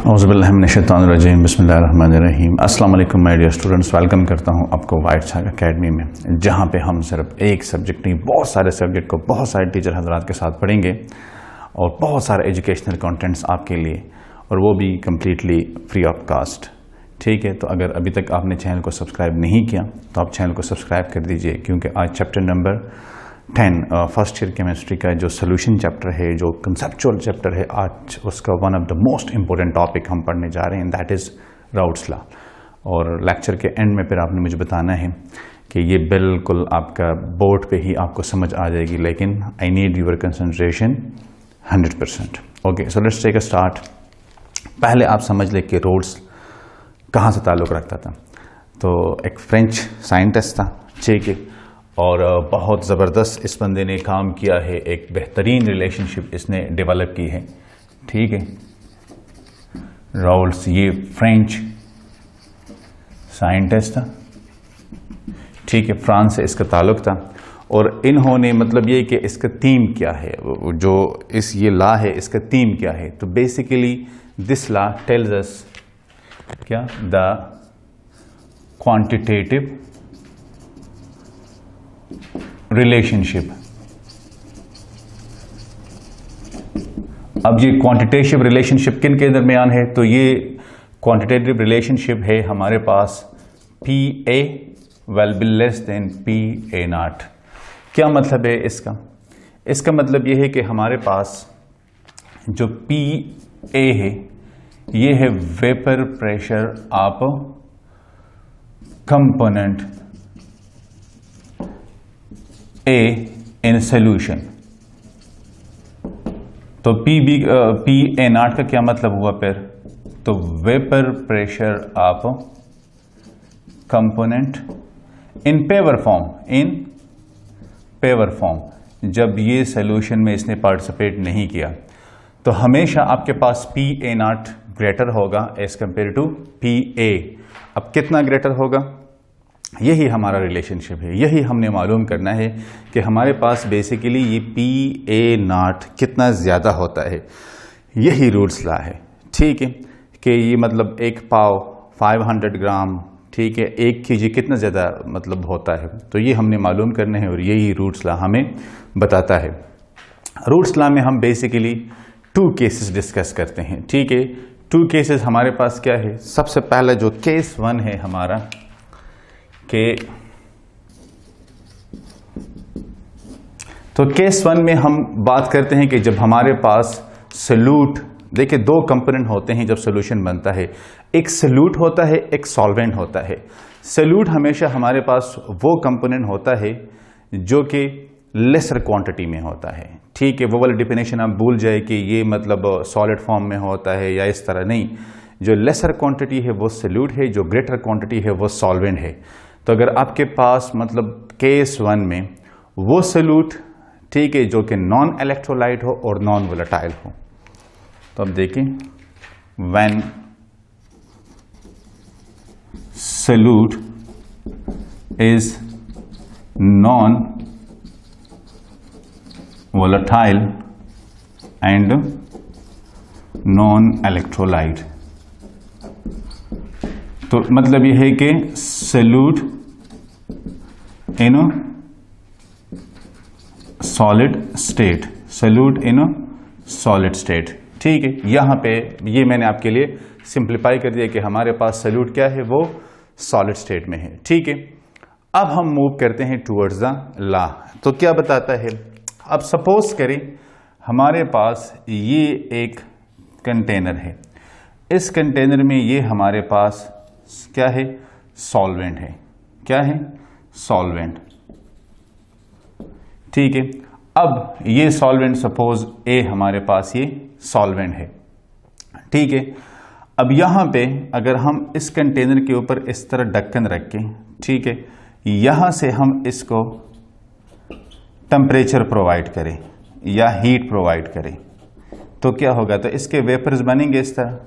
औज़ुबिल्लाहिमिनश्शैतानिर्रजीम बिस्मिल्लाहिर्रहमानिर्रहीम। अस्सलाम वालेकुम माय डियर स्टूडेंट्स, वेलकम करता हूं आपको वाइट छाग एकेडमी में, जहां पे हम सिर्फ एक सब्जेक्ट नहीं बहुत सारे सब्जेक्ट को बहुत सारे टीचर हज़रात के साथ पढ़ेंगे और बहुत सारे एजुकेशनल कंटेंट्स आपके लिए, और वो भी कम्प्लीटली फ्री ऑफ कास्ट। ठीक है, तो अगर अभी तक आपने चैनल को सब्सक्राइब नहीं किया तो आप चैनल को सब्सक्राइब कर दीजिए, क्योंकि आज chapter number 10 first year chemistry का जो सोल्यूशन चैप्टर है, जो कंसेप्चुअल चैप्टर है, आज उसका one of the most important topic हम पढ़ने जा रहे हैं, दैट इज़ राउट्स लॉ। और लेक्चर के एंड में फिर आपने मुझे बताना है कि ये बिल्कुल आपका बोर्ड पे ही आपको समझ आ जाएगी, लेकिन I need your concentration 100%। Okay, so let's take a start. पहले आप समझ लें कि राउट्स कहाँ से ताल्लुक़ रखता था। तो एक फ्रेंच साइंटिस्ट था, ठीक है, और बहुत ज़बरदस्त इस बंदे ने काम किया है, एक बेहतरीन रिलेशनशिप इसने डेवलप की है। ठीक है, राउल्स ये फ्रेंच साइंटिस्ट था, ठीक है, फ्रांस से इसका ताल्लुक था। और इन्होंने मतलब ये कि इसका थीम क्या है, जो इस ये लॉ है इसका थीम क्या है। तो basically this law tells us क्या, द क्वांटिटेटिव रिलेशनशिप। अब ये क्वांटिटेटिव रिलेशनशिप किन के दरमियान है, तो ये क्वांटिटेटिव रिलेशनशिप है हमारे पास PA will be less than PA0। क्या मतलब है इसका? इसका मतलब ये है कि हमारे पास जो PA है ये है vapour pressure of component A in solution। तो PA0 का क्या मतलब हुआ फिर? तो vapour pressure of component in vapour form. जब ये सोल्यूशन में इसने पार्टिसिपेट नहीं किया तो हमेशा आपके पास PA0 ग्रेटर होगा एज कंपेयर टू PA। अब कितना ग्रेटर होगा, यही हमारा रिलेशनशिप है, यही हमने मालूम करना है कि हमारे पास बेसिकली ये PA0 कितना ज़्यादा होता है। यही राउट्स लॉ है, ठीक है, कि ये मतलब एक पाव 500 ग्राम, ठीक है, 1 kg कितना ज़्यादा मतलब होता है, तो ये हमने मालूम करना है और यही राउट्स लॉ हमें बताता है। राउट्स लॉ में हम बेसिकली 2 केसेस डिस्कस करते हैं, ठीक है। 2 केसेस हमारे पास क्या है, सबसे पहला जो केस 1 है हमारा के, तो केस 1 में हम बात करते हैं कि जब हमारे पास सोल्यूट, देखिए 2 कंपोनेंट होते हैं जब सॉल्यूशन बनता है, एक सोल्यूट होता है, एक सॉल्वेंट होता है। सोल्यूट हमेशा हमारे पास वो कंपोनेंट होता है जो कि लेसर क्वांटिटी में होता है, ठीक है। वो वाली डिफिनेशन आप भूल जाए कि ये मतलब सॉलिड फॉर्म में होता है या इस तरह नहीं। जो लेसर क्वांटिटी है वो सोल्यूट है, जो ग्रेटर क्वांटिटी है वो सॉल्वेंट है। तो अगर आपके पास मतलब केस 1 में वो सोल्यूट, ठीक है, जो कि नॉन इलेक्ट्रोलाइट हो और नॉन वोलेटाइल हो, तो अब देखें, when solute is non volatile and non electrolyte, तो मतलब यह है कि solute in solid state, solute in solid state, ठीक है। यहां पे ये मैंने आपके लिए सिंप्लीफाई कर दिया कि हमारे पास सोल्यूट क्या है, वो सॉलिड स्टेट में है, ठीक है। अब हम मूव करते हैं टुवर्ड्स द लॉ। तो क्या बताता है, अब सपोज करें हमारे पास ये एक कंटेनर है, इस कंटेनर में ये हमारे पास क्या है, सॉल्वेंट है। क्या है, सॉल्वेंट, ठीक है। अब ये सॉल्वेंट सपोज A हमारे पास ये सॉल्वेंट है, ठीक है। अब यहां पे अगर हम इस कंटेनर के ऊपर इस तरह ढक्कन रख के, ठीक है, यहां से हम इसको टेम्परेचर प्रोवाइड करें या हीट प्रोवाइड करें, तो क्या होगा, तो इसके वेपर्स बनेंगे इस तरह,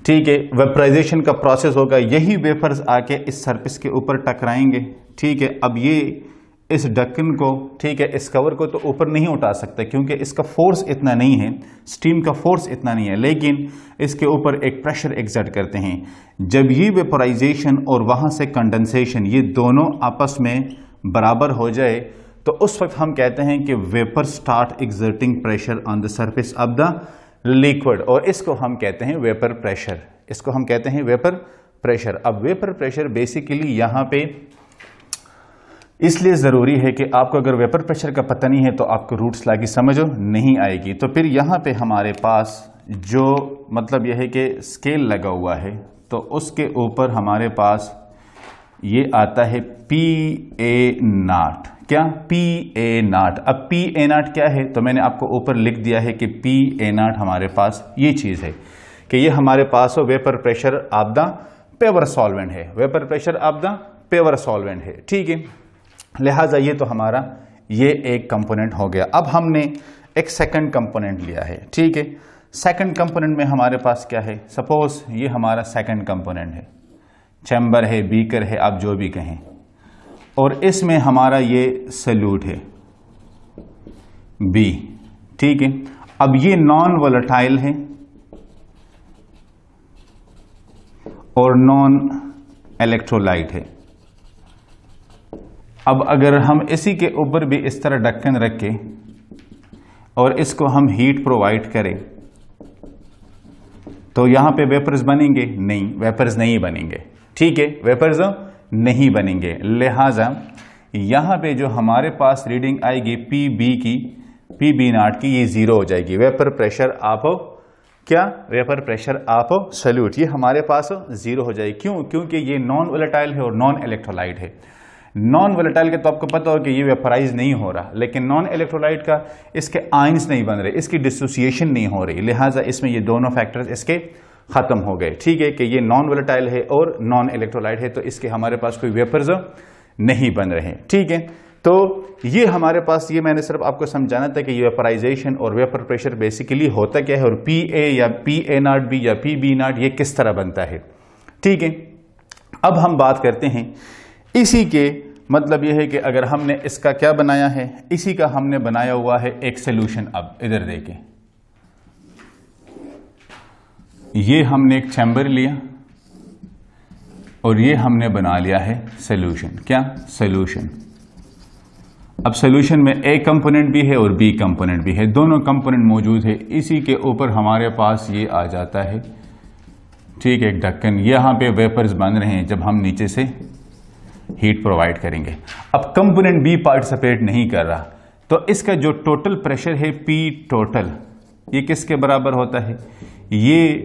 ठीक है। वेपराइजेशन का प्रोसेस होगा, यही वेपर्स आके इस सरफेस के ऊपर टकराएंगे, ठीक है। अब ये इस ढक्कन को, ठीक है, इस कवर को तो ऊपर नहीं उठा सकता क्योंकि इसका फोर्स इतना नहीं है, स्टीम का फोर्स इतना नहीं है, लेकिन इसके ऊपर एक प्रेशर एक्सर्ट करते हैं। जब ये वेपोराइजेशन और वहां से कंडेंसेशन ये दोनों आपस में बराबर हो जाए तो उस वक्त हम कहते हैं कि vapour start exerting pressure on the surface of the liquid, और इसको हम कहते हैं वेपर प्रेशर। इसको हम कहते हैं वेपर प्रेशर। अब वेपर प्रेशर बेसिकली यहां पे इसलिए जरूरी है कि आपको अगर वेपर प्रेशर का पता नहीं है तो आपको रूट्स ला की समझो नहीं आएगी। तो फिर यहाँ पे हमारे पास जो मतलब यह है कि स्केल लगा हुआ है तो उसके ऊपर हमारे पास ये आता है PA0। क्या? PA0। अब PA0 क्या है तो मैंने आपको ऊपर लिख दिया है कि PA0 हमारे पास ये चीज़ है कि ये हमारे पास vapour pressure of the pure solvent है, vapour pressure of the pure solvent है, ठीक है। लिहाजा ये तो हमारा ये एक कंपोनेंट हो गया। अब हमने एक सेकंड कंपोनेंट लिया है, ठीक है। सेकंड कंपोनेंट में हमारे पास क्या है, सपोज ये हमारा सेकंड कंपोनेंट है, चैम्बर है, बीकर है, आप जो भी कहें, और इसमें हमारा ये सल्यूट है B, ठीक है। अब ये नॉन वोलेटाइल है और नॉन इलेक्ट्रोलाइट है। अब अगर हम इसी के ऊपर भी इस तरह ढक्कन रख के और इसको हम हीट प्रोवाइड करें तो यहां पे वेपर्स बनेंगे? नहीं, वेपर्स नहीं बनेंगे, ठीक है, वेपर्स नहीं बनेंगे। लिहाजा यहां पे जो हमारे पास रीडिंग आएगी PB की, PB0 की, ये जीरो हो जाएगी। वेपर प्रेशर ऑफ क्या? वेपर प्रेशर ऑफ सॉल्यूट, ये हमारे पास जीरो हो जाएगी। क्यों? क्योंकि ये नॉन वोलेटाइल है और नॉन इलेक्ट्रोलाइट है। नॉन वोलेटाइल के तो आपको पता हो कि ये वेपराइज नहीं हो रहा, लेकिन नॉन इलेक्ट्रोलाइट का इसके आयंस नहीं बन रहे, इसकी डिसोसिएशन नहीं हो रही, लिहाजा इसमें ये दोनों फैक्टर्स इसके खत्म हो गए, ठीक है, कि ये नॉन वोलेटाइल है और नॉन इलेक्ट्रोलाइट है, तो इसके हमारे पास कोई वेपर्स नहीं बन रहे, ठीक है। तो ये हमारे पास, ये मैंने सिर्फ आपको समझाना था कि ये वेपराइजेशन और वेपर प्रेशर बेसिकली होता क्या है और PA या PA0B या PB0 ये किस तरह बनता है, ठीक है। अब हम बात करते हैं इसी के, मतलब यह है कि अगर हमने इसका क्या बनाया है, इसी का हमने बनाया हुआ है एक सॉल्यूशन। अब इधर देखें, ये हमने एक चैम्बर लिया और ये हमने बना लिया है सॉल्यूशन। क्या? सॉल्यूशन। अब सॉल्यूशन में A कंपोनेंट भी है और B कंपोनेंट भी है, दोनों कंपोनेंट मौजूद है। इसी के ऊपर हमारे पास ये आ जाता है, ठीक है, एक ढक्कन। यहां पे वेपर्स बन रहे हैं जब हम नीचे से हीट प्रोवाइड करेंगे। अब कंपोनेंट B पार्टिसिपेट नहीं कर रहा, तो इसका जो टोटल प्रेशर है P टोटल, ये किसके बराबर होता है? ये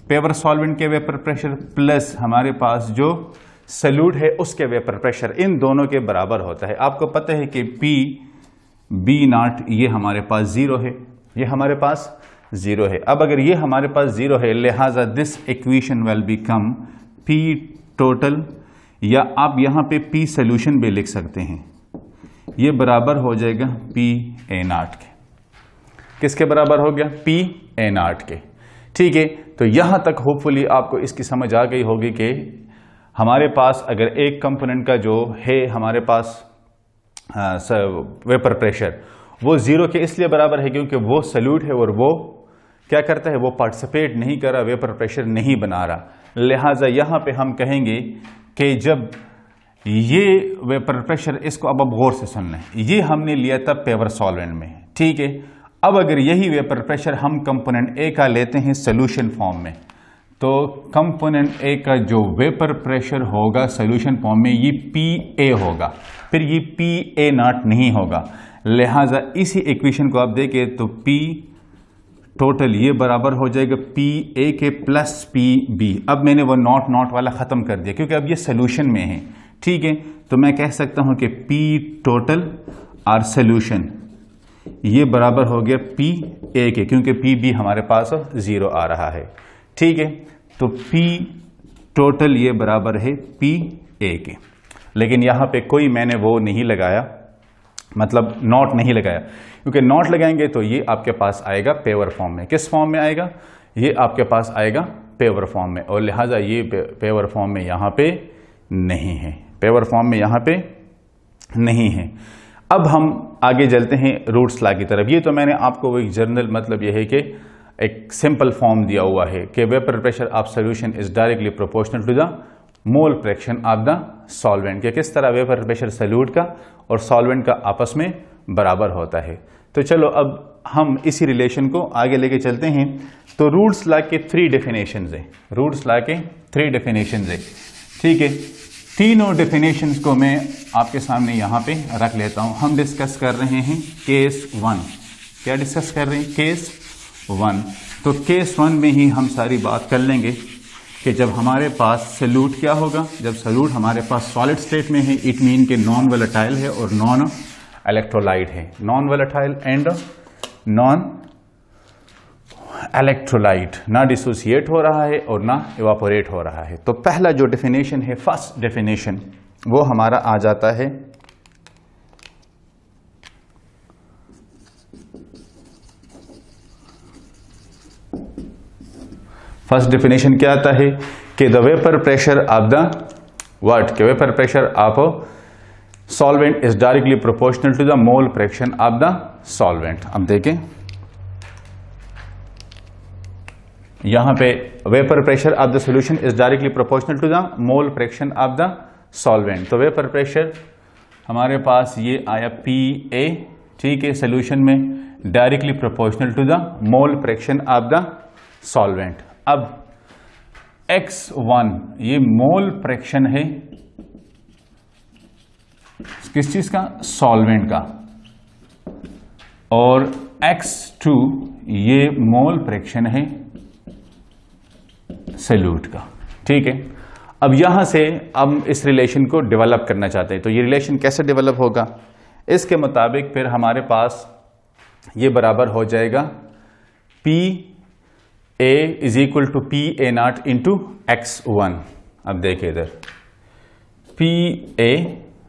पेवर सॉल्वेंट के वेपर प्रेशर प्लस हमारे पास जो सॉल्यूट है उसके वेपर प्रेशर, इन दोनों के बराबर होता है। आपको पता है कि PB0 ये हमारे पास जीरो है, ये हमारे पास जीरो है। अब अगर ये हमारे पास जीरो है, लिहाजा this equation will become P total, या आप यहां पे P सॉल्यूशन भी लिख सकते हैं, ये बराबर हो जाएगा PA0 के। किसके बराबर हो गया? PA0 के, ठीक है। तो यहां तक होपफुली आपको इसकी समझ आ गई होगी कि हमारे पास अगर एक कंपोनेंट का जो है हमारे पास वेपर प्रेशर, वो जीरो के इसलिए बराबर है क्योंकि वो सॉल्यूट है और वो क्या करता है, वो पार्टिसिपेट नहीं कर रहा, वेपर प्रेशर नहीं बना रहा। लिहाजा यहां पे हम कहेंगे कि जब ये वेपर प्रेशर, इसको अब गौर से सुनना है, ये हमने लिया था पेवर सॉल्वेंट में, ठीक है। अब अगर यही वेपर प्रेशर हम कंपोनेंट A का लेते हैं सॉल्यूशन फॉर्म में, तो कंपोनेंट A का जो वेपर प्रेशर होगा सॉल्यूशन फॉर्म में, ये PA होगा, फिर ये PA0 नहीं होगा। लिहाजा इसी इक्वेशन को आप देखें तो P टोटल ये बराबर हो जाएगा PA के प्लस PB। अब मैंने वो नॉट वाला खत्म कर दिया क्योंकि अब ये सॉल्यूशन में है, ठीक है। तो मैं कह सकता हूं कि P टोटल और सॉल्यूशन ये बराबर हो गया PA के, क्योंकि PB हमारे पास जीरो आ रहा है, ठीक है। तो P टोटल ये बराबर है PA के, लेकिन यहां पे कोई मैंने वो नहीं लगाया, मतलब नॉट नहीं लगाया, क्योंकि नॉट लगाएंगे तो ये आपके पास आएगा पेवर फॉर्म में। किस फॉर्म में आएगा? ये आपके पास आएगा पेवर फॉर्म में, और लिहाजा ये पेवर फॉर्म में यहां पे नहीं है, पेवर फॉर्म में यहां पे नहीं है। अब हम आगे चलते हैं रूट्स लॉ की तरफ। ये तो मैंने आपको एक जर्नल मतलब यह है कि एक सिंपल फॉर्म दिया हुआ है कि vapour pressure of solution is directly proportional to the mole fraction of the solvent, कि किस तरह वेपर प्रेशर सॉल्यूट का और सॉल्वेंट का आपस में बराबर होता है। तो चलो अब हम इसी रिलेशन को आगे लेके चलते हैं। तो रूट्स लॉ के 3 डेफिनेशंस हैं, रूट्स लॉ के 3 डेफिनेशंस हैं, ठीक है। तीनों डेफिनेशंस को मैं आपके सामने यहाँ पे रख लेता हूँ। हम डिस्कस कर रहे हैं केस 1। क्या डिस्कस कर रहे हैं? केस 1। तो केस 1 में ही हम सारी बात कर लेंगे कि जब हमारे पास सॉल्यूट क्या होगा, जब सॉल्यूट हमारे पास सॉलिड स्टेट में है, इट मीन के नॉन वोलेटाइल है और नॉन इलेक्ट्रोलाइट है, non volatile and non electrolyte, ना डिसोसिएट हो रहा है और ना इवापोरेट हो रहा है। तो पहला जो डेफिनेशन है, फर्स्ट डेफिनेशन, वो हमारा आ जाता है फर्स्ट डेफिनेशन क्या आता है कि the vapour pressure of the what, के vapour pressure of solvent is directly proportional to the mole fraction of the solvent. अब देखें यहां पे vapour pressure of the solution is directly proportional to the mole fraction of the solvent. तो vapour pressure हमारे पास ये आया PA, ठीक है, सॉल्यूशन में directly proportional to the mole fraction of the solvent. अब X1 ये मोल फ्रैक्शन है किस चीज का? सॉल्वेंट का। और X2 ये मोल फ्रैक्शन है सॉल्यूट का, ठीक है। अब यहां से हम इस रिलेशन को डेवलप करना चाहते हैं। तो ये रिलेशन कैसे डेवलप होगा? इसके मुताबिक फिर हमारे पास ये बराबर हो जाएगा PA is equal to PA0 into X1। अब देखिए इधर PA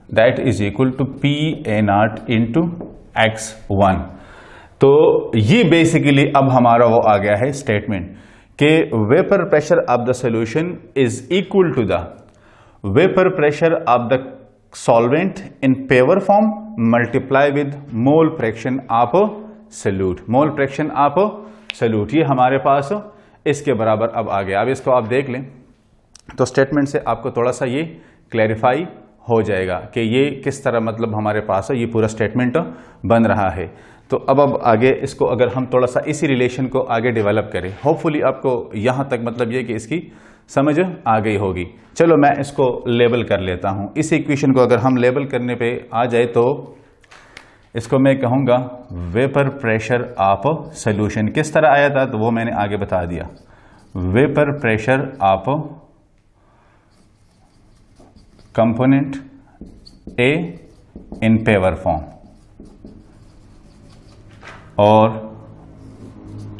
that is equal to PA0 into X1। तो ये बेसिकली अब हमारा वो आ गया है स्टेटमेंट कि vapour pressure of the solution is equal to the vapour pressure of the solvent in vapour form multiply with mole fraction of solute, mole fraction of solute. ये हमारे पास इसके बराबर अब आ गया। अब इसको आप देख लें तो स्टेटमेंट से आपको थोड़ा सा ये क्लैरिफाई हो जाएगा कि ये किस तरह मतलब हमारे पास ये पूरा स्टेटमेंट बन रहा है। तो अब आगे इसको अगर हम थोड़ा सा इसी रिलेशन को आगे डेवलप करें, होपफुली आपको यहां तक मतलब ये कि इसकी समझ आ गई होगी। चलो मैं इसको लेबल कर लेता हूं। इस इक्वेशन को अगर हम लेबल करने पे आ जाए तो इसको मैं कहूंगा वेपर प्रेशर ऑफ सॉल्यूशन। किस तरह आया था तो वो मैंने आगे बता दिया। Vapour pressure of component A in vapour form और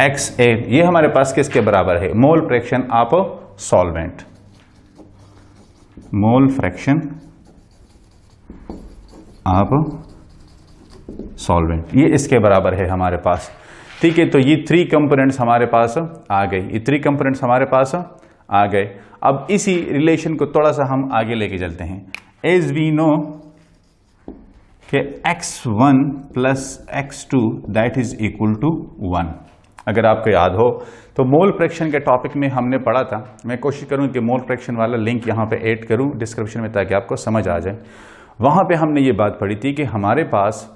XA ये हमारे पास किसके बराबर है? Mole fraction of solvent, mole fraction of solvent, ये इसके बराबर है हमारे पास, ठीक है। तो ये 3 कंपोनेंट्स हमारे पास आ गए, ये 3 कंपोनेंट्स हमारे पास आ गए। अब इसी रिलेशन को थोड़ा सा हम आगे लेके चलते हैं। एज वी नो कि X1 plus X2 that is equal to 1। अगर आपको याद हो तो मोल फ्रैक्शन के टॉपिक में हमने पढ़ा था, मैं कोशिश करूं कि मोल फ्रैक्शन वाला लिंक यहां पे ऐड करूं डिस्क्रिप्शन में ताकि आपको समझ आ जाए। वहां पे हमने ये बात पढ़ी थी कि हमारे पास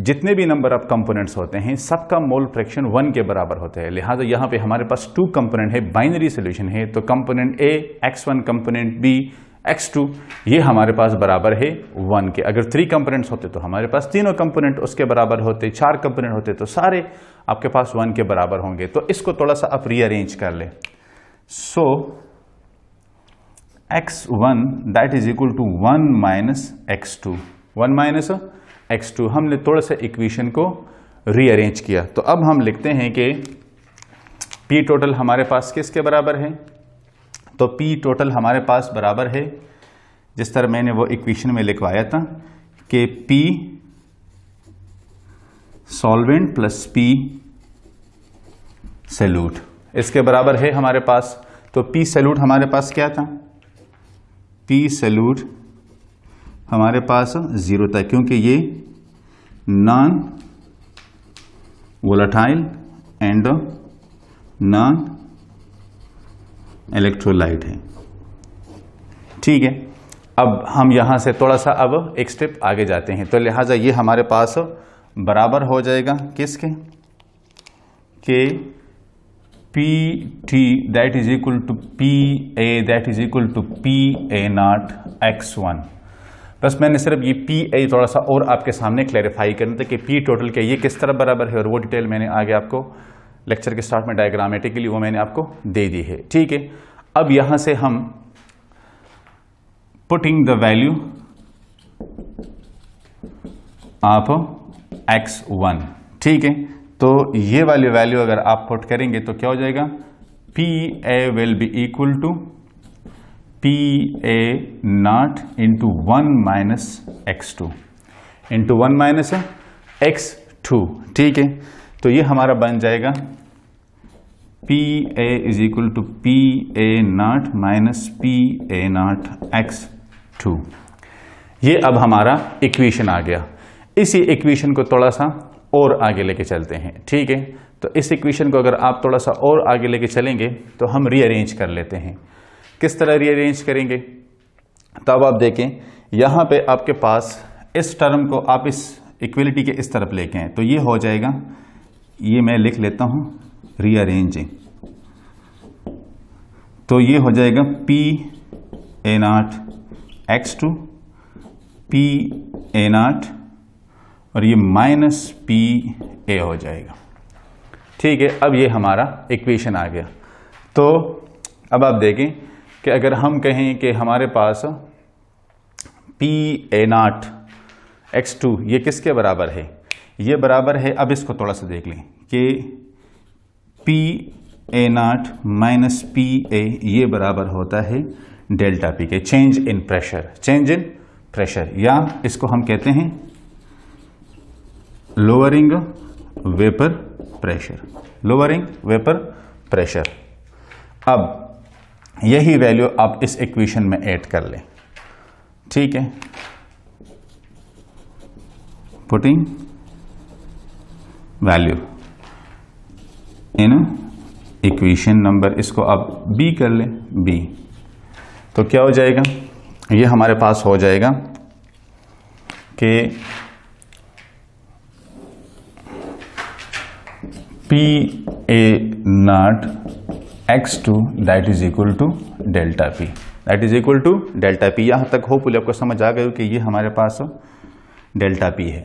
जितने भी नंबर ऑफ कंपोनेंट्स होते हैं सबका मोल फ्रैक्शन 1 के बराबर होता है। लिहाजा यहाँ पे हमारे पास 2 कंपोनेंट है, बाइनरी सॉल्यूशन है। तो component A X1, component B X2 ये हमारे पास बराबर है 1 के। अगर 3 कंपोनेंट्स होते तो हमारे पास तीनों कंपोनेंट उसके बराबर होते, 4 कंपोनेंट होते तो सारे आपके पास 1 के बराबर होंगे। तो इसको थोड़ा सा आप रीअरेंज कर ले। So X1 that is equal to 1 minus X2, 1 minus X2। हमने थोड़ा सा इक्वेशन को रीअरेंज किया। तो अब हम लिखते हैं कि P टोटल हमारे पास किसके बराबर है? तो P टोटल हमारे पास बराबर है जिस तरह मैंने वो इक्वेशन में लिखवाया था कि P solvent plus P solute इसके बराबर है हमारे पास। तो P सॉल्यूट हमारे पास क्या था? P सॉल्यूट हमारे पास 0 था, क्योंकि ये non volatile and non electrolyte है। ठीक है, अब हम यहां से थोड़ा सा अब एक स्टेप आगे जाते हैं, तो लिहाजा ये हमारे पास बराबर हो जाएगा किसके, के P T that is equal to P A that is equal to P A not x1। बस मैंने सिर्फ ये पी ए थोड़ा सा और आपके सामने क्लैरिफाई करना था कि पी टोटल के ये किस तरह बराबर है, और वो डिटेल मैंने आगे आपको लेक्चर के स्टार्ट में डायग्रामेटिकली वो मैंने आपको दे दी है। ठीक है, अब यहां से हम putting the value of x1, ठीक है, तो ये वाली वैल्यू अगर आप पुट करेंगे तो क्या हो जाएगा, P A will be equal to P A not into 1 minus x2 into 1 minus x2। ठीक है, तो ये हमारा बन जाएगा P A is equal to P A not minus P A not x2। ये अब हमारा इक्वेशन आ गया। इसी इक्वेशन को थोड़ा सा और आगे लेके चलते हैं। ठीक है, तो इस इक्वेशन को अगर आप थोड़ा सा और आगे लेके चलेंगे तो हम रीअरेंज कर लेते हैं। किस तरह रीअरेंज करेंगे, तो अब आप देखें यहां पे आपके पास इस टर्म को आप इस इक्वलिटी के इस तरफ लेके हैं, तो ये हो जाएगा, ये मैं लिख लेता हूं रीअरेंजिंग, तो ये हो जाएगा P A not x2 P A not और ये माइनस पी ए हो जाएगा। ठीक है, अब ये हमारा इक्वेशन आ गया। तो अब आप देखें कि अगर हम कहें कि हमारे पास पी ए नॉट x2 ये किसके बराबर है, ये बराबर है, अब इसको थोड़ा सा देख लें कि P A not minus P ए ये बराबर होता है डेल्टा पी के, change in pressure, change in pressure, या इसको हम कहते हैं lowering vapour pressure, lowering vapour pressure. अब यही वैल्यू आप इस इक्वेशन में ऐड कर लें। ठीक है, putting value in equation number, इसको आप बी कर लें, बी, तो क्या हो जाएगा, ये हमारे पास हो जाएगा कि P A not x2 that is equal to delta P, that is equal to delta P. यहां तक होपफुली आपको समझ आ गई कि ये हमारे पास डेल्टा पी है,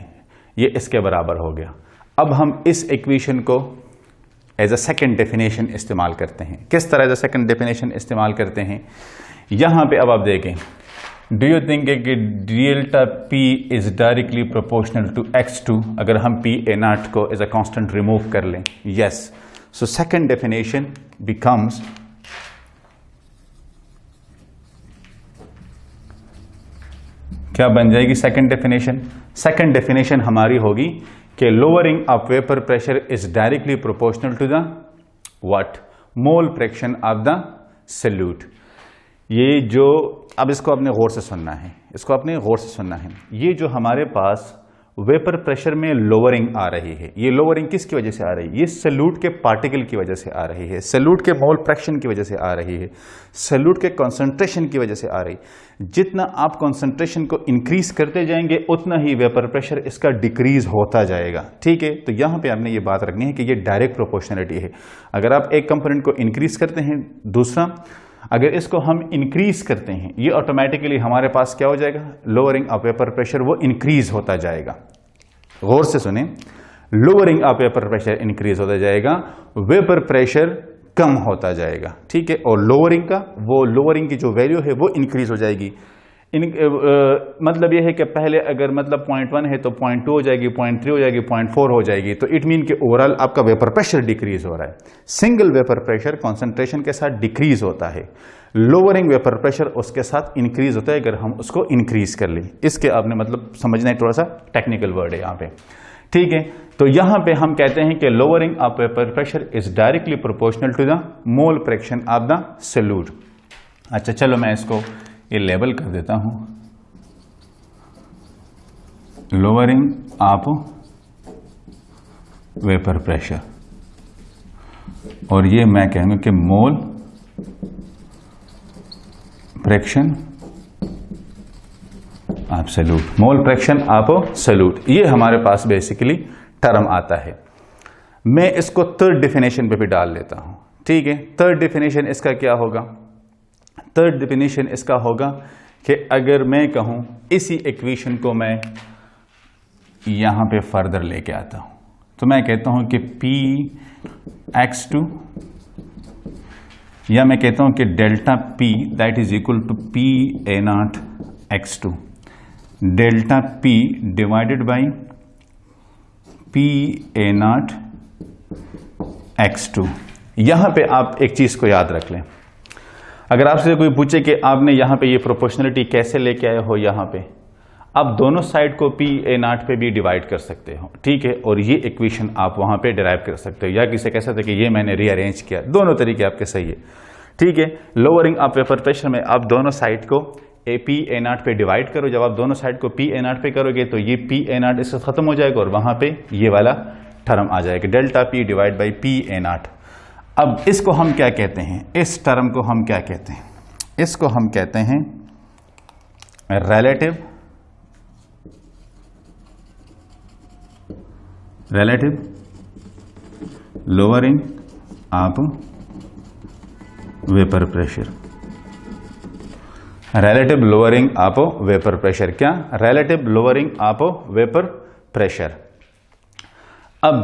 ये इसके बराबर हो गया। अब हम इस इक्वेशन को एज अ सेकेंड डेफिनेशन इस्तेमाल करते हैं। किस तरह एज अ सेकेंड डेफिनेशन इस्तेमाल करते हैं, यहां पे अब आप देखें, डू यू थिंक कि delta P is directly proportional to x2 अगर हम पी ए नॉट को एज अ कांस्टेंट रिमूव कर लें, yes, so second definition becomes क्या बन जाएगी सेकेंड डेफिनेशन, सेकेंड डेफिनेशन हमारी होगी कि lowering of vapour pressure is directly proportional to the what, mole fraction of the solute. ये जो, अब इसको आपने गौर से सुनना है, इसको आपने गौर से सुनना है, ये जो हमारे पास वेपर प्रेशर में लोअरिंग आ रही है, ये लोअरिंग किसकी वजह से आ रही है, ये सॉल्यूट के पार्टिकल की वजह से आ रही है, सॉल्यूट के मोल फ्रैक्शन की वजह से आ रही है, सॉल्यूट के कंसंट्रेशन की वजह से आ रही है। जितना आप कंसंट्रेशन को इंक्रीज करते जाएंगे उतना ही वेपर प्रेशर इसका डिक्रीज होता जाएगा। ठीक है, तो यहां पे आपने ये बात रखनी है कि ये डायरेक्ट प्रोपोर्शनलिटी है। अगर आप एक कंपोनेंट को इंक्रीज करते हैं, दूसरा अगर इसको हम इंक्रीज करते हैं, ये ऑटोमेटिकली हमारे पास क्या हो जाएगा, लोअरिंग ऑफ वेपर प्रेशर वो इंक्रीज होता जाएगा। गौर से सुने, lowering of vapour pressure increase होता जाएगा, वेपर प्रेशर कम होता जाएगा। ठीक है, और लोअरिंग का, वो लोअरिंग की जो वैल्यू है वो इंक्रीज हो जाएगी। मतलब ये है कि पहले अगर मतलब 0.1 है तो 0.2 हो जाएगी, 0.3 हो जाएगी, 0.4 हो जाएगी, तो इट मीन कि ओवरऑल आपका वेपर प्रेशर डिक्रीज हो रहा है। सिंगल वेपर प्रेशर कंसंट्रेशन के साथ डिक्रीज होता है, लोअरिंग वेपर प्रेशर उसके साथ इंक्रीज होता है अगर हम उसको इंक्रीज कर लें। इसके आपने मतलब समझना है, थोड़ा सा टेक्निकल वर्ड है यहाँ पे। ठीक है, तो यहां पे हम कहते हैं कि lowering of vapour pressure is directly proportional to the mole fraction of the solute. अच्छा चलो मैं इसको ये लेबल कर देता हूं, लोअरिंग ऑफ वेपर प्रेशर, और ये मैं कहूंगा कि mole fraction absolute, mole fraction absolute, ये हमारे पास बेसिकली टर्म आता है। मैं इसको थर्ड डेफिनेशन पे भी डाल लेता हूं, ठीक है। थर्ड डेफिनेशन इसका क्या होगा? थर्ड डेफिनेशन इसका होगा कि अगर मैं कहूं इसी इक्वेशन को मैं यहां पे फर्दर लेके आता हूं, तो मैं कहता हूं कि Px2, या मैं कहता हूं कि delta P that is equal to PA0 x2 delta P divided by PA0 x2। यहां पे आप एक चीज को याद रख लें, अगर आपसे कोई पूछे कि आपने यहां पे ये प्रोपोर्शनलिटी कैसे लेके आए हो, यहां पे आप दोनों साइड को PA0 पे भी डिवाइड कर सकते हो, ठीक है, और ये इक्वेशन आप वहां पे डिराइव कर सकते हो, या किसे कह सकते हैं कि ये मैंने रीअरेंज किया। दोनों तरीके आपके सही है, ठीक है। लोअरिंग ऑफ वेपर प्रेशर में आप दोनों साइड को PA0 पे डिवाइड करो। जब आप दोनों साइड को PA0 पे करोगे तो ये PA0 इससे खत्म हो जाएगा और वहां पे ये वाला टर्म आ जाएगा, delta P divide by PA0। अब इसको हम क्या कहते हैं? इस टर्म को हम क्या कहते हैं? इसको हम कहते हैं relative lowering of vapor pressure। relative lowering of vapor pressure, क्या? relative lowering of vapor pressure। अब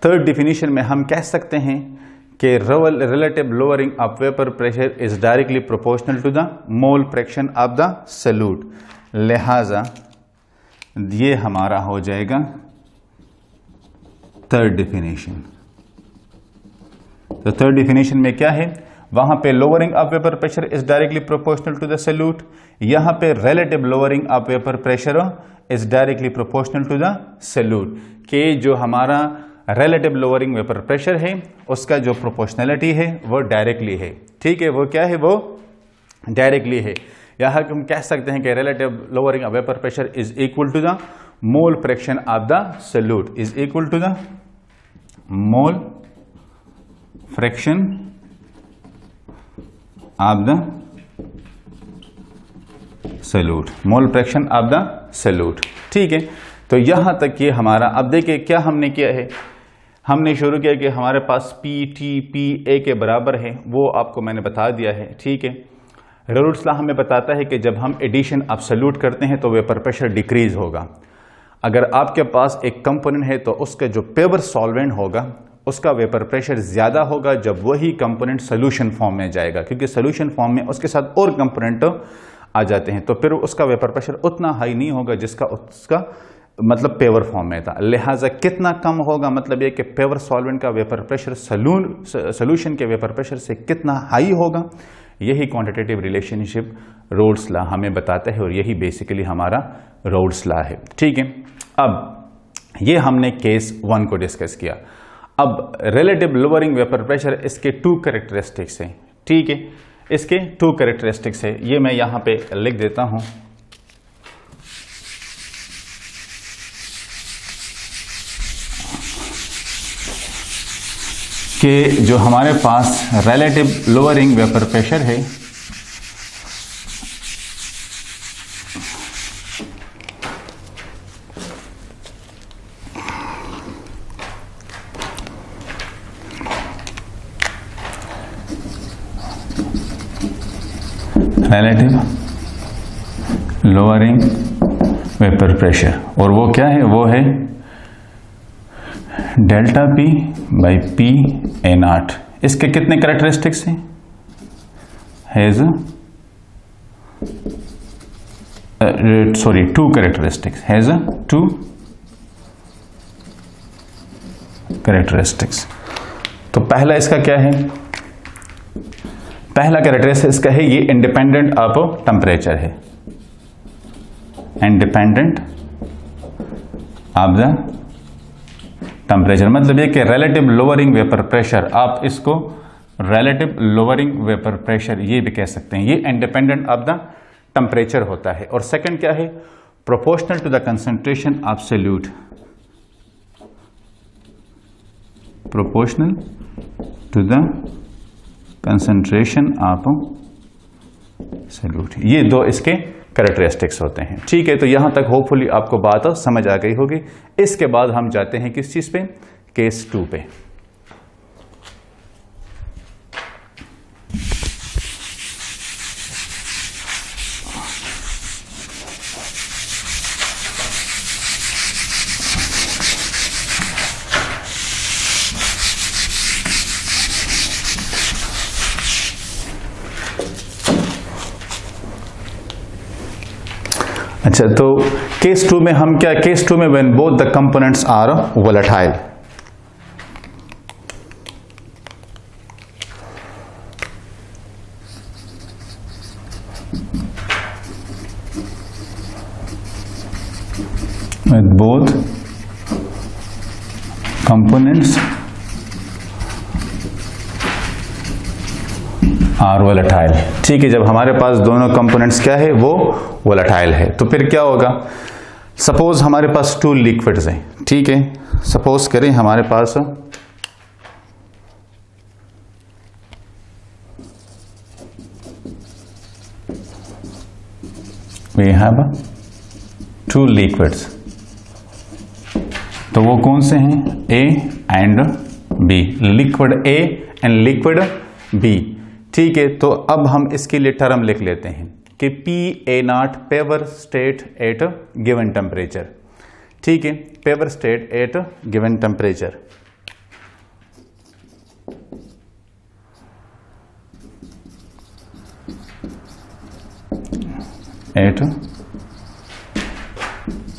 थर्ड डिफिनीशन में हम कह सकते हैं कि relative lowering of vapor pressure is directly proportional to the mole fraction of the solute। लिहाजा ये हमारा हो जाएगा थर्ड डिफिनेशन। तो थर्ड डिफिनेशन में क्या है? वहां पे lowering of vapour pressure is directly proportional to the solute, यहां पे relative lowering of vapour pressure is directly proportional to the solute. के जो हमारा रिलेटिव लोअरिंग वेपर प्रेशर है उसका जो प्रोपोर्शनलिटी है वो डायरेक्टली है, ठीक है। वो क्या है? वो डायरेक्टली है। यहां हम कह सकते हैं कि relative lowering of vapour pressure is equal to the mole fraction of the solute, is equal to the mole fraction of the solute, mole fraction of the solute, ठीक है। तो यहां तक ये हमारा, अब देखिए क्या हमने किया है, हमने शुरू किया कि हमारे पास PTPA के बराबर है, वो आपको मैंने बता दिया है, ठीक है। रेनॉल्ड्स लॉ हमें बताता है कि जब हम एडिशन एब्सोल्यूट करते हैं तो वेपर प्रेशर डिक्रीज होगा। अगर आपके पास एक कंपोनेंट है तो उसका जो पेवर सॉल्वेंट होगा उसका वेपर प्रेशर ज्यादा होगा जब वही कंपोनेंट सोल्यूशन फॉर्म में जाएगा, क्योंकि सोल्यूशन फॉर्म में उसके साथ और कंपोनेंट आ जाते हैं, तो फिर उसका वेपर प्रेशर उतना हाई नहीं होगा जिसका उसका मतलब पेवर फॉर्म में था। लिहाजा कितना कम होगा, मतलब ये कि पेवर सॉल्वेंट का वेपर प्रेशर सोल्यूशन के वेपर प्रेशर से कितना हाई होगा, यही क्वांटिटेटिव रिलेशनशिप रोल्स लॉ हमें बताता है, और यही बेसिकली हमारा रोल्स लॉ है, ठीक है। अब ये हमने केस 1 को डिस्कस किया। अब रिलेटिव लोअरिंग वेपर प्रेशर, इसके 2 कैरेक्टरिस्टिक्स हैं, ठीक है। इसके 2 कैरेक्टरिस्टिक्स है, ये मैं यहां पे लिख देता हूं। कि जो हमारे पास रिलेटिव लोअरिंग वेपर प्रेशर है रिलेटिव लोअरिंग वेपर प्रेशर, और वो क्या है? वो है डेल्टा P बाई PA0। इसके कितने कैरेक्टरिस्टिक्स हैं? Has 2 characteristics, has 2 characteristics. तो पहला इसका क्या है? पहला कैरेक्टरिस्टिक इसका है ये इंडिपेंडेंट ऑफ टेम्परेचर है, इंडिपेंडेंट ऑफ द टेम्परेचर, मतलब ये कि रिलेटिव लोअरिंग वेपर प्रेशर, आप इसको रिलेटिव लोअरिंग वेपर प्रेशर ये भी कह सकते हैं, ये इंडिपेंडेंट ऑफ द टेम्परेचर होता है। और सेकंड क्या है? proportional to the concentration of solute, proportional to the concentration of solute। ये दो इसके कैरेक्टरिस्टिक्स होते हैं। ठीक है, तो यहां तक होपफुली आपको बात समझ आ गई होगी। इसके बाद हम जाते हैं किस चीज पे, केस 2 पे। अच्छा, तो केस 2 में हम क्या, केस 2 में when both the components are volatile, with both components are volatile। ठीक है, जब हमारे पास दोनों कंपोनेंट्स क्या है, वो वोलेटाइल है, तो फिर क्या होगा, सपोज हमारे पास 2 लिक्विड्स हैं। ठीक है, सपोज करें हमारे पास we have 2 liquids, तो वो कौन से हैं, A and B, liquid A and liquid B। ठीक है, तो अब हम इसके लिए टर्म लिख लेते हैं कि PA0 vapour state at given temperature. ठीक है, vapour state at given temperature, at,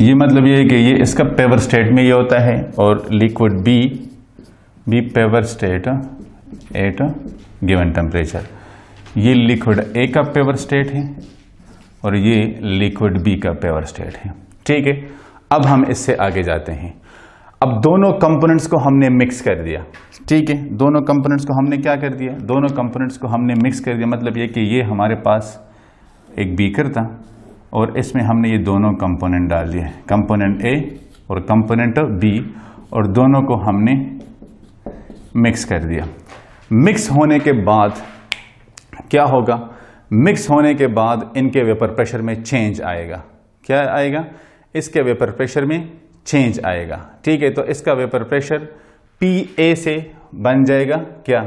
ये मतलब ये है कि ये इसका पेवर स्टेट में ये होता है, और liquid B vapour state at given temperature. ये लिक्विड ए का पेवर स्टेट है और ये लिक्विड बी का पेवर स्टेट है। ठीक है, अब हम इससे आगे जाते हैं। अब दोनों कंपोनेंट्स को हमने मिक्स कर दिया। ठीक है, दोनों कंपोनेंट्स को हमने क्या कर दिया, दोनों कंपोनेंट्स को हमने मिक्स कर दिया। मतलब ये कि ये हमारे पास एक बीकर था और इसमें हमने ये दोनों कंपोनेंट डाल दिए, कंपोनेंट ए और कंपोनेंट बी, और दोनों को हमने मिक्स कर दिया। मिक्स होने के बाद क्या होगा, मिक्स होने के बाद इनके वेपर प्रेशर में चेंज आएगा। क्या आएगा, इसके वेपर प्रेशर में चेंज आएगा। ठीक है, तो इसका वेपर प्रेशर PA से बन जाएगा क्या,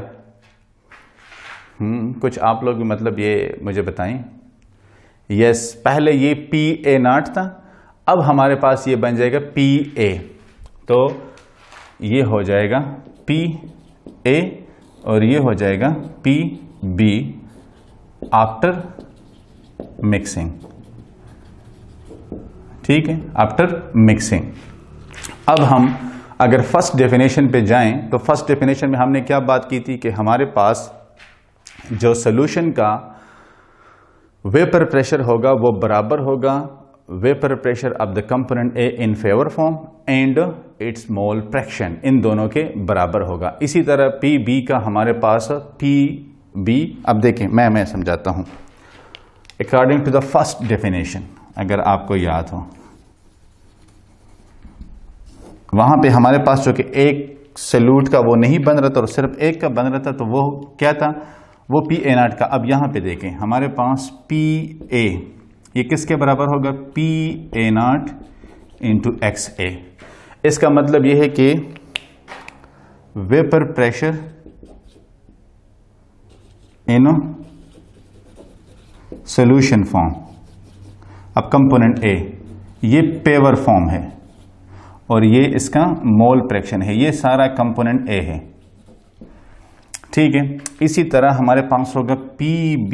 कुछ आप लोग मतलब ये मुझे बताएं। यस, पहले ये PA0 था, अब हमारे पास ये बन जाएगा PA, तो ये हो जाएगा PA और ये हो जाएगा PB आफ्टर मिक्सिंग। ठीक है, आफ्टर मिक्सिंग। अब हम अगर फर्स्ट डेफिनेशन पे जाएं तो फर्स्ट डेफिनेशन में हमने क्या बात की थी कि हमारे पास जो सॉल्यूशन का वेपर प्रेशर होगा वो बराबर होगा vapour pressure of the component A in pure form and its mole fraction, इन दोनों के बराबर होगा। इसी तरह PB का हमारे पास PB, अब देखें मैं समझाता हूं according to the first definition, अगर आपको याद हो, वहां पे हमारे पास जो कि एक सॉल्यूट का वो नहीं बन रहा था और सिर्फ एक का बन रहा था, तो वो क्या था, वो PA0 का। अब यहां पे देखें हमारे पास PA, ये किसके बराबर होगा, PA0 इंटू XA। इसका मतलब ये है कि vapour pressure in solution form. अब कंपोनेंट A ये पेवर फॉर्म है और ये इसका मोल फ्रैक्शन है, ये सारा कंपोनेंट A है। ठीक है, इसी तरह हमारे पास होगा PB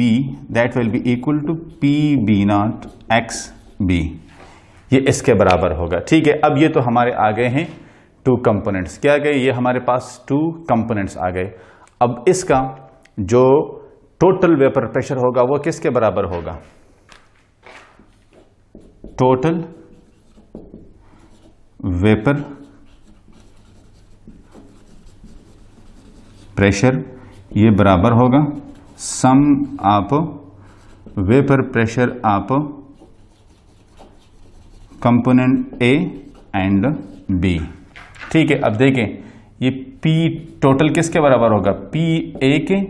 that will be equal to PB0 XB, ये इसके बराबर होगा। ठीक है, अब ये तो हमारे आ गए हैं 2 कंपोनेंट्स, क्या आ गए, ये हमारे पास 2 कंपोनेंट्स आ गए। अब इसका जो टोटल वेपर प्रेशर होगा वो किसके बराबर होगा, टोटल वेपर प्रेशर ये बराबर होगा sum of vapour pressure of component A and B. ठीक है, अब देखें ये P टोटल किसके बराबर होगा, P A के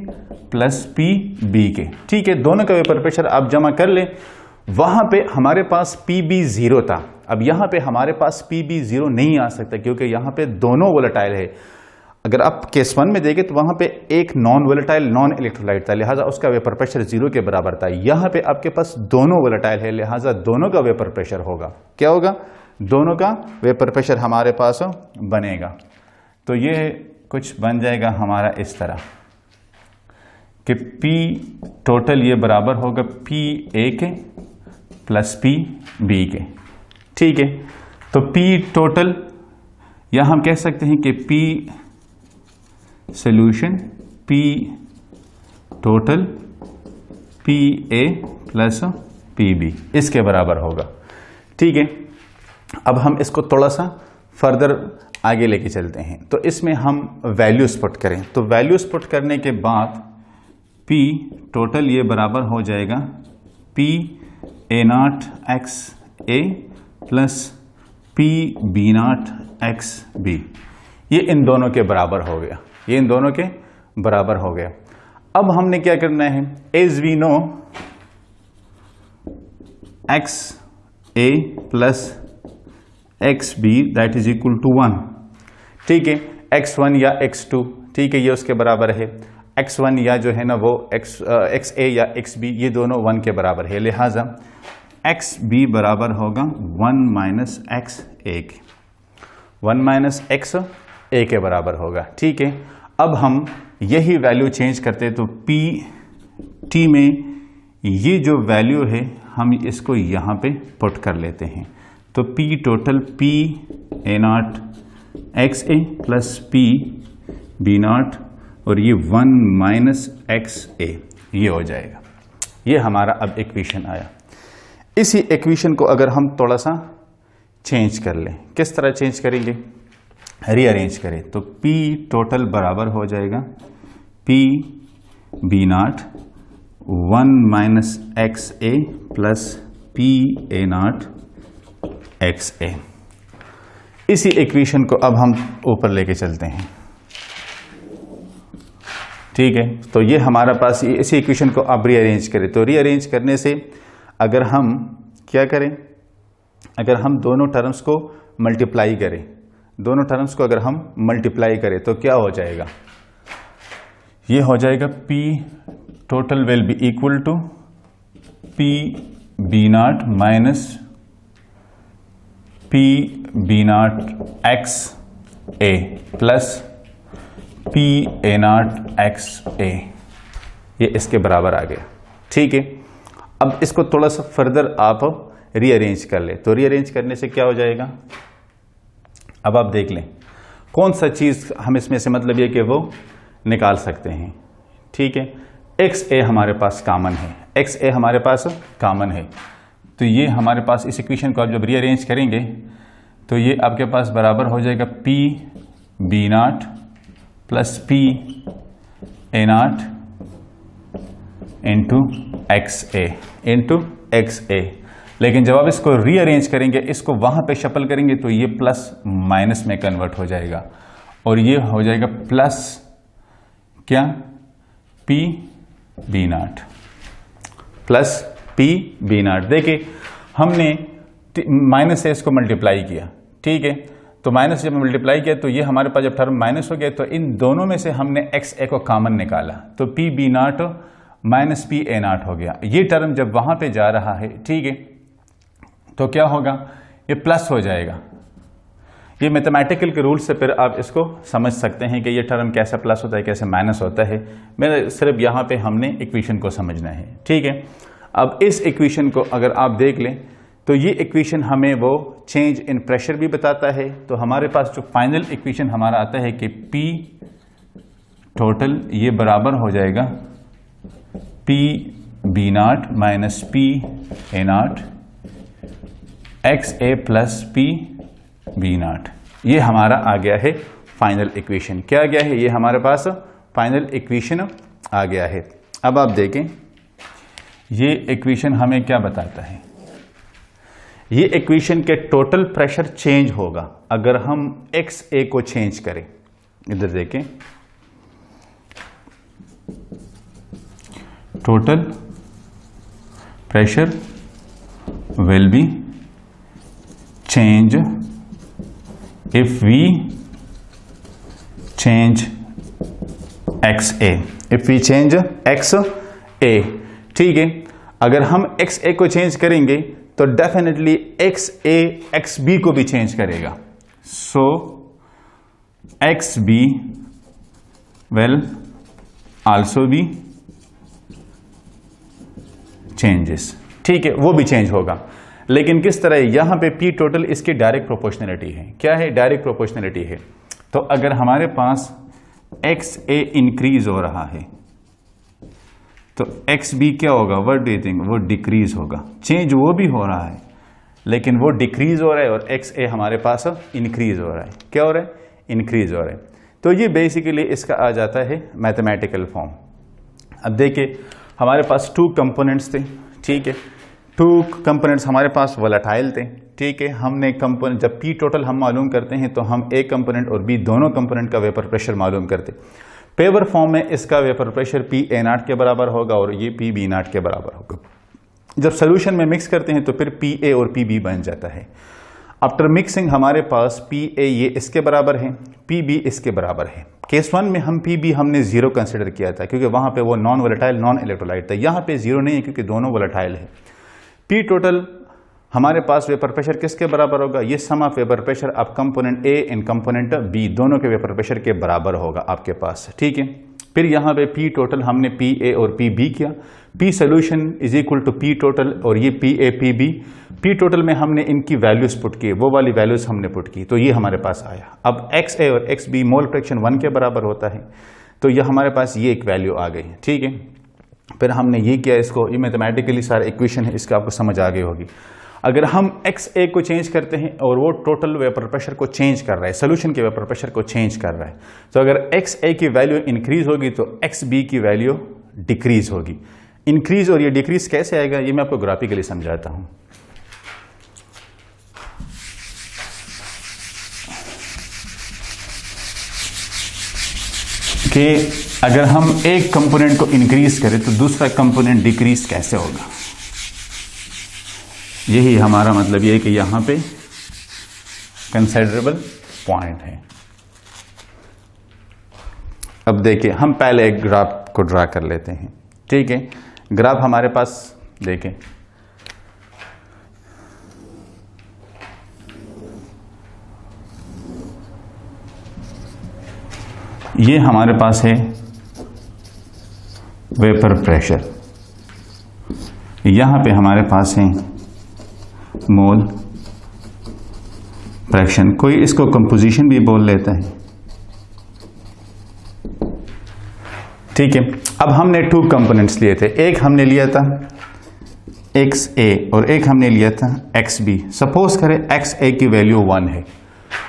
प्लस P B के। ठीक है, दोनों का वेपर प्रेशर आप जमा कर ले। वहां पे हमारे पास PB 0 था, अब यहां पे हमारे पास PB 0 नहीं आ सकता क्योंकि यहां पे दोनों वोलेटाइल है। अगर आप केस 1 में देखें तो वहां पे एक नॉन वोलेटाइल नॉन इलेक्ट्रोलाइट था, लिहाजा उसका वेपर प्रेशर 0 के बराबर था। यहां पे आपके पास दोनों वोलेटाइल है, लिहाजा दोनों का वेपर प्रेशर होगा, क्या होगा, दोनों का वेपर प्रेशर हमारे पास बनेगा। तो ये कुछ बन जाएगा हमारा इस तरह कि P टोटल ये बराबर होगा P A के प्लस P B के। ठीक है, तो P टोटल या हम कह सकते हैं कि P solution P total P A plus P B इसके बराबर होगा। ठीक है, अब हम इसको थोड़ा सा फर्दर आगे लेके चलते हैं। तो इसमें हम वैल्यूज पुट करें, तो वैल्यूज पुट करने के बाद P टोटल ये बराबर हो जाएगा P A not x A plus P B not x B. ये इन दोनों के बराबर हो गया, ये इन दोनों के बराबर हो गया। अब हमने क्या करना है, as we know x A plus x B that is equal to 1। ठीक है, x1 या x2, ठीक है, ये उसके बराबर है। x1 या जो है ना वो xa या xb ये दोनों 1 के बराबर है, लिहाजा xb बराबर होगा 1 माइनस एक्स ए के, 1 माइनस एक्स ए के बराबर होगा। ठीक है, अब हम यही वैल्यू चेंज करते तो p t में ये जो वैल्यू है हम इसको यहाँ पे पुट कर लेते हैं। तो P total P A not x A plus P B not और ये 1 माइनस एक्स ए ये हो जाएगा। ये हमारा अब इक्वेशन आया। इसी इक्वेशन को अगर हम थोड़ा सा चेंज कर लें, किस तरह चेंज करेंगे, रीअरेंज करें, तो P टोटल बराबर हो जाएगा P B nought 1 minus x A plus P A not x A. इसी इक्वेशन को अब हम ऊपर लेके चलते हैं। ठीक है, तो ये हमारा पास इसी इक्वेशन को अब रीअरेंज करें, तो रीअरेंज करने से अगर हम क्या करें, अगर हम दोनों टर्म्स को मल्टीप्लाई करें, दोनों टर्म्स को अगर हम मल्टीप्लाई करें तो क्या हो जाएगा, ये हो जाएगा P total will be equal to P B nought minus P B not x A plus P A not x A, ये इसके बराबर आ गया। ठीक है, अब इसको थोड़ा सा फर्दर आप रीअरेंज कर ले, तो रीअरेंज करने से क्या हो जाएगा, अब आप देख लें कौन सा चीज हम इसमें से मतलब ये कि वो निकाल सकते हैं। ठीक है, एक्स ए हमारे पास कॉमन है, एक्स ए हमारे पास कॉमन है, तो ये हमारे पास इस इक्वेशन को आप जब रीअरेंज करेंगे तो ये आपके पास बराबर हो जाएगा P B nought plus P A nought into x A. लेकिन जब आप इसको रीअरेंज करेंगे, इसको वहां पे शफल करेंगे तो ये प्लस माइनस में कन्वर्ट हो जाएगा और ये हो जाएगा प्लस क्या P B nought plus P B not. देखिए हमने माइनस से इसको मल्टीप्लाई किया, ठीक है, तो माइनस जब मल्टीप्लाई किया तो ये हमारे पास जब टर्म माइनस हो गया तो इन दोनों में से हमने एक्स ए को कॉमन निकाला, तो P B nought minus P A not हो गया। ये टर्म जब वहां पे जा रहा है, ठीक है, तो क्या होगा, ये प्लस हो जाएगा। ये मैथमेटिकल के रूल से फिर आप इसको समझ सकते हैं कि ये टर्म कैसे प्लस होता है, कैसे माइनस होता है। मेरे सिर्फ यहाँ पे हमने इक्वेशन को समझना है, ठीक है। अब इस इक्वेशन को अगर आप देख लें तो ये इक्वेशन हमें वो चेंज इन प्रेशर भी बताता है। तो हमारे पास जो फाइनल इक्वेशन हमारा आता है कि P टोटल ये बराबर हो जाएगा P B nought minus P A not x A plus P B not. ये हमारा आ गया है फाइनल इक्वेशन। क्या आ गया है, ये हमारे पास फाइनल इक्वेशन आ गया है। अब आप देखें ये इक्वेशन हमें क्या बताता है, ये इक्वेशन के टोटल प्रेशर चेंज होगा अगर हम XA को चेंज करें। इधर देखें, total pressure will be change if we change XA, if we change XA। ठीक है, अगर हम XA को चेंज करेंगे तो डेफिनेटली XA XB को भी चेंज करेगा। सो XB will also be changes. ठीक है, वो भी चेंज होगा, लेकिन किस तरह? यहां पे P टोटल इसकी डायरेक्ट प्रोपोर्शनलिटी है। क्या है? डायरेक्ट प्रोपोर्शनलिटी है। तो अगर हमारे पास XA इंक्रीज हो रहा है तो XB क्या होगा? What do you think? वो डिक्रीज होगा। चेंज वो भी हो रहा है, लेकिन वो डिक्रीज हो रहा है और XA हमारे पास इंक्रीज हो रहा है। क्या हो रहा है? इंक्रीज हो रहा है। तो ये बेसिकली इसका आ जाता है मैथमेटिकल फॉर्म। अब देखिए, हमारे पास 2 कंपोनेंट्स थे। ठीक है, 2 कंपोनेंट्स हमारे पास वोलेटाइल थे। ठीक है, हमने कंपोनेंट जब P टोटल हम मालूम करते हैं तो हम A कंपोनेंट और B दोनों कंपोनेंट का वेपर प्रेशर मालूम करते। पेवर फॉर्म में इसका वेपर प्रेशर PA0 के बराबर होगा और ये PB0 के बराबर होगा। जब सोल्यूशन में मिक्स करते हैं तो फिर PA और PB बन जाता है। आफ्टर मिक्सिंग हमारे पास PA ये इसके बराबर है, PB इसके बराबर है। केस 1 में हम PB हमने 0 कंसिडर किया था क्योंकि वहां पे वो नॉन वोलेटाइल नॉन इलेक्ट्रोलाइट था। यहाँ पे 0 नहीं है क्योंकि दोनों वोलेटाइल है। P टोटल हमारे पास वेपर प्रेशर किसके बराबर होगा? ये sum of vapour pressure of component A and component B दोनों के वेपर प्रेशर के बराबर होगा आपके पास। ठीक है, फिर यहाँ पे P टोटल हमने PA और PB किया। P solution is equal to P total और ये PA PB। P टोटल में हमने इनकी वैल्यूज पुट की, वो वाली वैल्यूज हमने पुट की, तो ये हमारे पास आया। अब XA और XB मोल फ्रैक्शन 1 के बराबर होता है, तो ये हमारे पास ये एक वैल्यू आ गई। ठीक है, फिर हमने ये किया, इसको ये मैथमेटिकली सारा इक्वेशन है, इसका आपको समझ आ गई होगी। अगर हम XA को चेंज करते हैं और वो टोटल वेपर प्रेशर को चेंज कर रहा है, सोल्यूशन के वेपर प्रेशर को चेंज कर रहा है, तो अगर XA की वैल्यू इंक्रीज होगी तो XB की वैल्यू डिक्रीज होगी। इंक्रीज और ये डिक्रीज कैसे आएगा, ये मैं आपको ग्राफिकली समझाता हूं। कि अगर हम एक कंपोनेंट को इंक्रीज करें तो दूसरा कंपोनेंट डिक्रीज कैसे होगा। यही हमारा मतलब ये है कि यहां पे कंसिडरेबल पॉइंट है। अब देखिए, हम पहले एक ग्राफ को ड्रा कर लेते हैं। ठीक है, ग्राफ हमारे पास देखें, ये हमारे पास है वेपर प्रेशर, यहां पे हमारे पास है मोल फ्रैक्शन, कोई इसको कंपोजिशन भी बोल लेता है। ठीक है, अब हमने 2 कंपोनेंट्स लिए थे, एक हमने लिया था XA और एक हमने लिया था XB। सपोज करें XA की वैल्यू 1 है,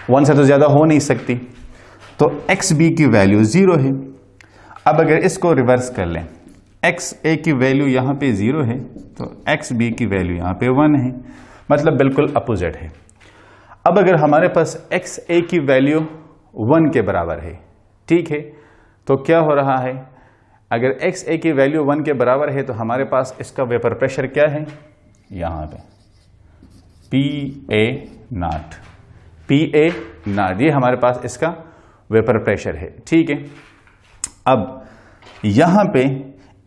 1 से तो ज्यादा हो नहीं सकती, तो XB की वैल्यू 0 है। अब अगर इसको रिवर्स कर लें, XA की वैल्यू यहां पे 0 है तो XB की वैल्यू यहां पे 1 है, मतलब बिल्कुल अपोजिट है। अब अगर हमारे पास XA की वैल्यू 1 के बराबर है, ठीक है, तो क्या हो रहा है, अगर XA की वैल्यू 1 के बराबर है तो हमारे पास इसका वेपर प्रेशर क्या है, यहां पे PA0, ये हमारे पास इसका वेपर प्रेशर है। ठीक है, अब यहां पे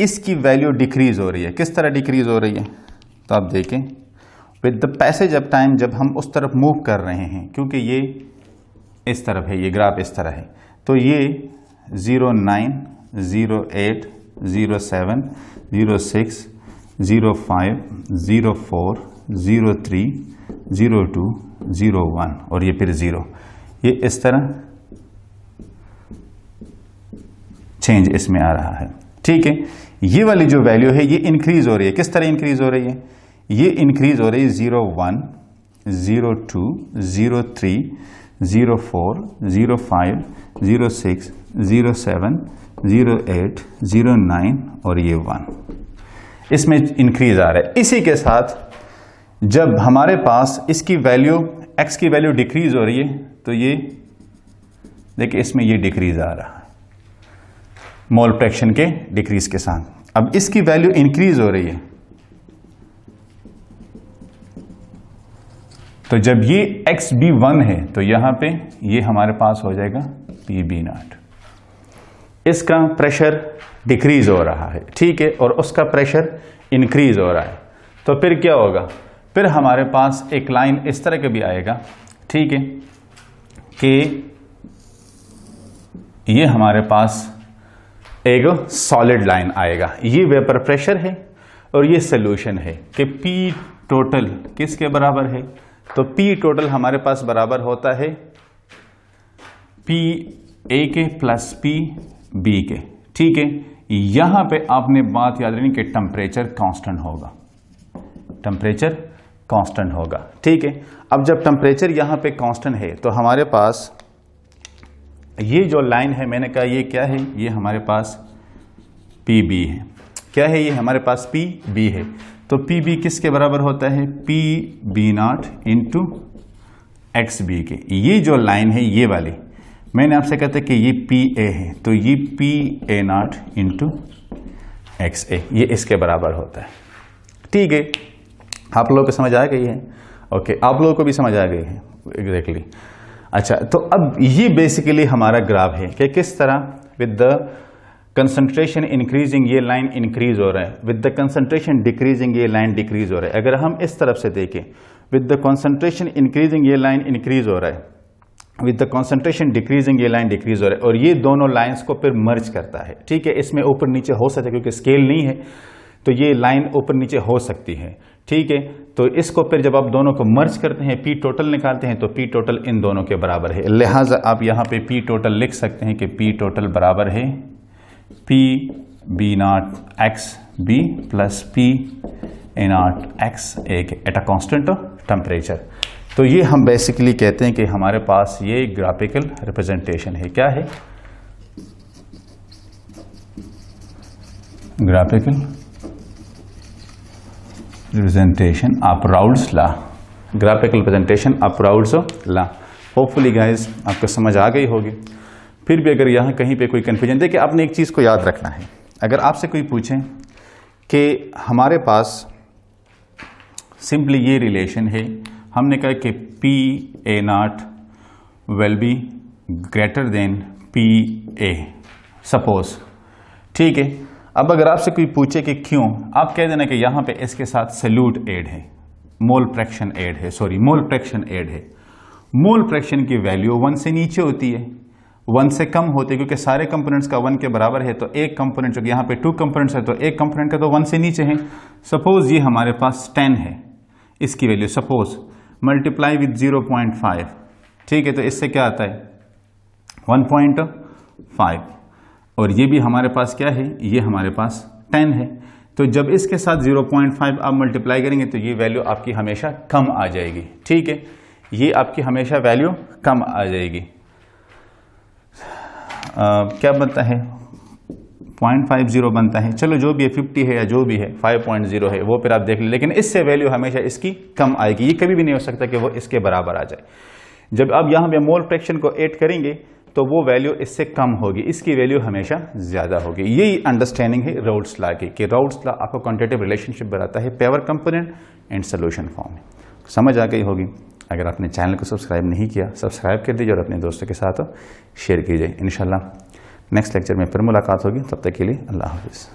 इसकी वैल्यू डिक्रीज हो रही है। किस तरह डिक्रीज हो रही है, तो आप देखें, with the passage of time जब हम उस तरफ मूव कर रहे हैं, क्योंकि ये इस तरफ है, ये ग्राफ इस तरह है, तो ये 09, 08, 07, 06, 05, 04, 03, 02, 01 और ये फिर 0, ये इस तरह चेंज इसमें आ रहा है। ठीक है, ये वाली जो वैल्यू है ये इंक्रीज हो रही है। किस तरह इंक्रीज हो रही है, ये इंक्रीज हो रही है 01, 02, 03, 04, 05, 06, 07, 08, 09 और ये 1, इसमें इंक्रीज आ रहा है। इसी के साथ जब हमारे पास इसकी वैल्यू x की वैल्यू डिक्रीज हो रही है तो ये देखिए इसमें ये डिक्रीज आ रहा है मोल फ्रैक्शन के डिक्रीज के साथ। अब इसकी वैल्यू इंक्रीज हो रही है तो जब ये x भी 1 है तो यहां पे ये हमारे पास हो जाएगा PB0। इसका प्रेशर डिक्रीज हो रहा है, ठीक है, और उसका प्रेशर इंक्रीज हो रहा है। तो फिर क्या होगा, फिर हमारे पास एक लाइन इस तरह के भी आएगा, ठीक है, कि ये हमारे पास एक सॉलिड लाइन आएगा। ये वेपर प्रेशर है और ये सोल्यूशन है कि P टोटल किसके बराबर है, तो P टोटल हमारे पास बराबर होता है PA के प्लस PB के, ठीक है। यहां पे आपने बात याद रखनी कि टेम्परेचर कांस्टेंट होगा, टेम्परेचर कांस्टेंट होगा, ठीक है। अब जब टेम्परेचर यहां पे कांस्टेंट है तो हमारे पास ये जो लाइन है, मैंने कहा ये क्या है, ये हमारे पास PB है। क्या है ये, हमारे पास PB है। तो PB किसके बराबर होता है, PB0 इंटू XB के। ये जो लाइन है ये वाली, मैंने आपसे कहता है कि ये PA है तो ये PA0 इंटू XA, ये इसके बराबर होता है, ठीक है। आप लोगों को समझ आ गई है, ओके, आप लोगों को भी समझ आ गई है एग्जैक्टली। अच्छा, तो अब ये बेसिकली हमारा ग्राफ है कि किस तरह विद द कंसंट्रेशन इंक्रीजिंग ये लाइन इंक्रीज हो रहा है, विद द कंसंट्रेशन डिक्रीजिंग ये लाइन डिक्रीज हो रहा है। अगर हम इस तरफ से देखें, विद द कंसंट्रेशन इंक्रीजिंग ये लाइन इंक्रीज हो रहा है, विद द कंसंट्रेशन डिक्रीजिंग ये लाइन डिक्रीज हो रहा है, और ये दोनों लाइंस को फिर मर्ज करता है, ठीक है। इसमें ऊपर नीचे हो सकता है क्योंकि स्केल नहीं है तो ये लाइन ऊपर नीचे हो सकती है, ठीक है। तो इसको फिर जब आप दोनों को मर्ज करते हैं, P टोटल निकालते हैं तो P टोटल इन दोनों के बराबर है। लिहाजा आप यहाँ पे P टोटल लिख सकते हैं कि P टोटल बराबर है PB0 XB plus PA0 XA at a constant temperature. तो ये हम बेसिकली कहते हैं कि हमारे पास ये ग्राफिकल रिप्रेजेंटेशन है। क्या है, graphical representation of Raoult's law, graphical representation of Raoult's law. Hopefully guys आपको समझ आ गई होगी। फिर भी अगर यहाँ कहीं पे कोई कंफ्यूजन, देखिए आपने एक चीज़ को याद रखना है, अगर आपसे कोई पूछे कि हमारे पास सिंपली ये रिलेशन है, हमने कहा कि PA0 will be greater than PA suppose, ठीक है। अब अगर आपसे कोई पूछे कि क्यों, आप कह देना कि यहाँ पे इसके साथ सैल्यूट एड है, मोल फ्रैक्शन एड है, सॉरी मोल फ्रैक्शन एड है। मोल फ्रैक्शन की वैल्यू 1 से नीचे होती है, 1 से कम होती है, क्योंकि सारे कंपोनेंट्स का 1 के बराबर है। तो एक कंपोनेंट, जो यहाँ पे 2 कंपोनेंट्स है तो एक कंपोनेंट का तो 1 से नीचे है। सपोज ये हमारे पास 10 है, इसकी वैल्यू सपोज मल्टीप्लाई विद 0.5, ठीक है। तो इससे क्या आता है 1.5, और ये भी हमारे पास क्या है, ये हमारे पास 10 है। तो जब इसके साथ 0.5 आप मल्टीप्लाई करेंगे तो ये वैल्यू आपकी हमेशा कम आ जाएगी, ठीक है। ये आपकी हमेशा वैल्यू कम आ जाएगी। क्या बनता है, 0.50 बनता है, चलो जो भी है 50 है या जो भी है 5.0 है वो फिर आप देख लें, लेकिन इससे वैल्यू हमेशा इसकी कम आएगी। ये कभी भी नहीं हो सकता कि वो इसके बराबर आ जाए। जब आप यहाँ पे मोल फ्रैक्शन को ऐड करेंगे तो वो वैल्यू इससे कम होगी, इसकी वैल्यू हमेशा ज्यादा होगी। यही अंडरस्टैंडिंग है राउल्ट्स लॉ की, कि राउल्ट्स लॉ आपको क्वांटिटेटिव रिलेशनशिप बताता है power component and solution form में। समझ आ गई होगी। अगर आपने चैनल को सब्सक्राइब नहीं किया, सब्सक्राइब कर दीजिए और अपने दोस्तों के साथ शेयर कीजिए। इंशाल्लाह नेक्स्ट लेक्चर में फिर मुलाकात होगी, तब तक के लिए अल्लाह हाफिज़।